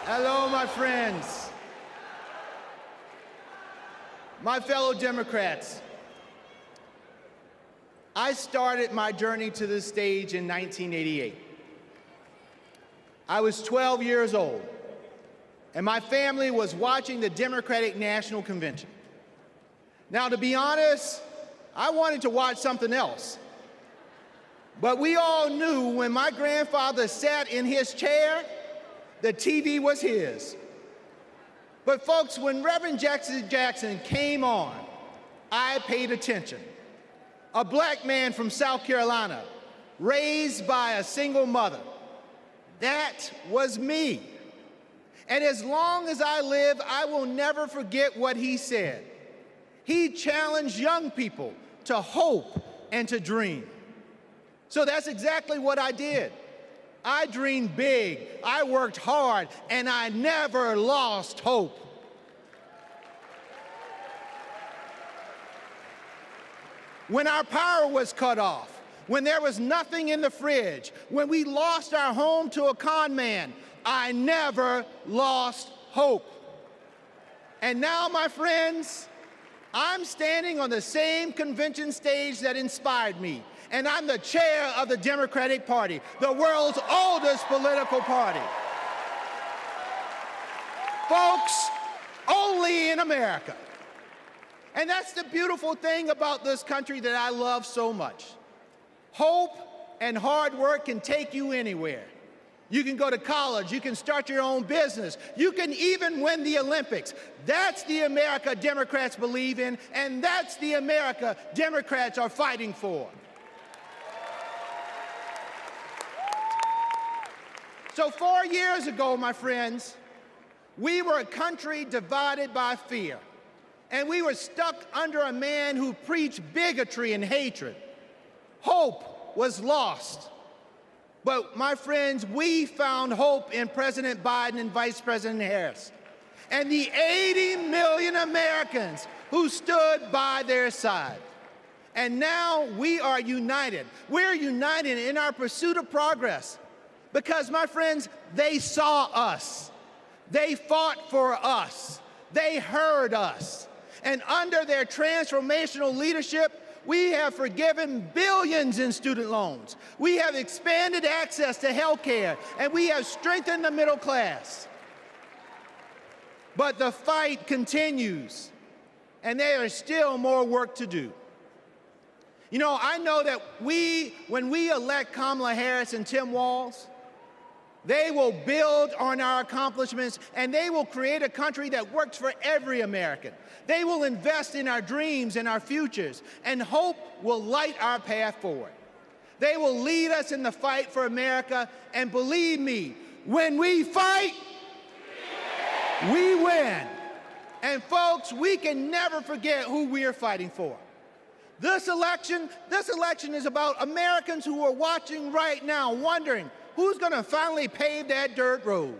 Hello, my friends, my fellow Democrats. I started my journey to this stage in 1988. I was 12 years old, and my family was watching the Democratic National Convention. Now, to be honest, I wanted to watch something else. But we all knew when my grandfather sat in his chair, the TV was his. But folks, when Reverend Jackson came on, I paid attention. A black man from South Carolina, raised by a single mother. That was me. And as long as I live, I will never forget what he said. He challenged young people to hope and to dream. So that's exactly what I did. I dreamed big, I worked hard, and I never lost hope. When our power was cut off, when there was nothing in the fridge, when we lost our home to a con man, I never lost hope. And now, my friends, I'm standing on the same convention stage that inspired me, and I'm the chair of the Democratic Party, the world's oldest political party. Folks, only in America. And that's the beautiful thing about this country that I love so much. Hope and hard work can take you anywhere. You can go to college, you can start your own business, you can even win the Olympics. That's the America Democrats believe in, and that's the America Democrats are fighting for. So 4 years ago, my friends, we were a country divided by fear, and we were stuck under a man who preached bigotry and hatred. Hope was lost. But my friends, we found hope in President Biden and Vice President Harris, and the 80 million Americans who stood by their side. And now we are united. We're united in our pursuit of progress. Because, my friends, they saw us. They fought for us. They heard us. And under their transformational leadership, we have forgiven billions in student loans. We have expanded access to health care, and we have strengthened the middle class. But the fight continues, and there is still more work to do. You know, I know that when we elect Kamala Harris and Tim Walz, they will build on our accomplishments, and they will create a country that works for every American. They will invest in our dreams and our futures, and hope will light our path forward. They will lead us in the fight for America, and believe me, when we fight, we win. And folks, we can never forget who we are fighting for. This election is about Americans who are watching right now, wondering, who's going to finally pave that dirt road,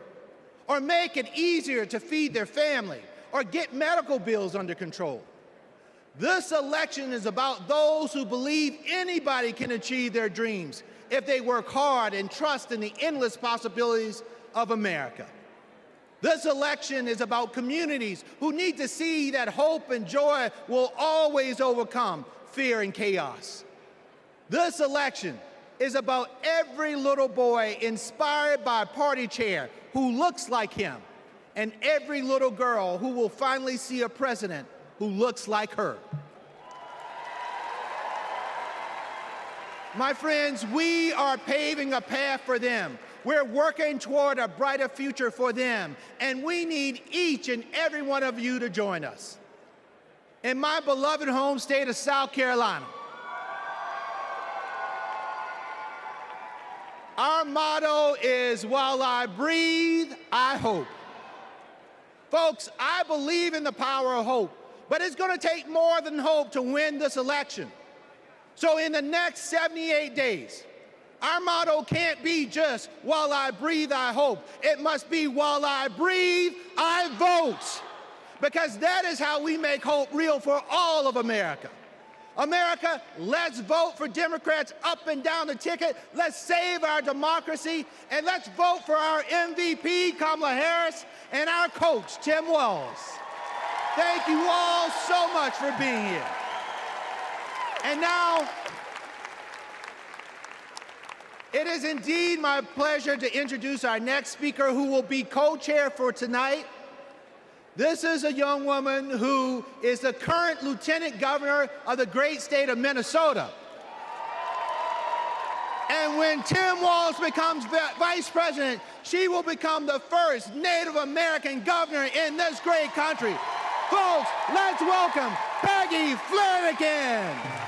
or make it easier to feed their family, or get medical bills under control? This election is about those who believe anybody can achieve their dreams if they work hard and trust in the endless possibilities of America. This election is about communities who need to see that hope and joy will always overcome fear and chaos. This election is about every little boy inspired by a party chair who looks like him, and every little girl who will finally see a president who looks like her. My friends, we are paving a path for them. We're working toward a brighter future for them, and we need each and every one of you to join us. In my beloved home state of South Carolina, our motto is, while I breathe, I hope. Folks, I believe in the power of hope, but it's going to take more than hope to win this election. So in the next 78 days, our motto can't be just, while I breathe, I hope. It must be, while I breathe, I vote. Because that is how we make hope real for all of America. America, let's vote for Democrats up and down the ticket. Let's save our democracy, and let's vote for our MVP, Kamala Harris, and our coach, Tim Walz. Thank you all so much for being here. And now, it is indeed my pleasure to introduce our next speaker, who will be co-chair for tonight. This is a young woman who is the current lieutenant governor of the great state of Minnesota. And when Tim Walz becomes vice president, she will become the first Native American governor in this great country. Folks, let's welcome Peggy Flanagan.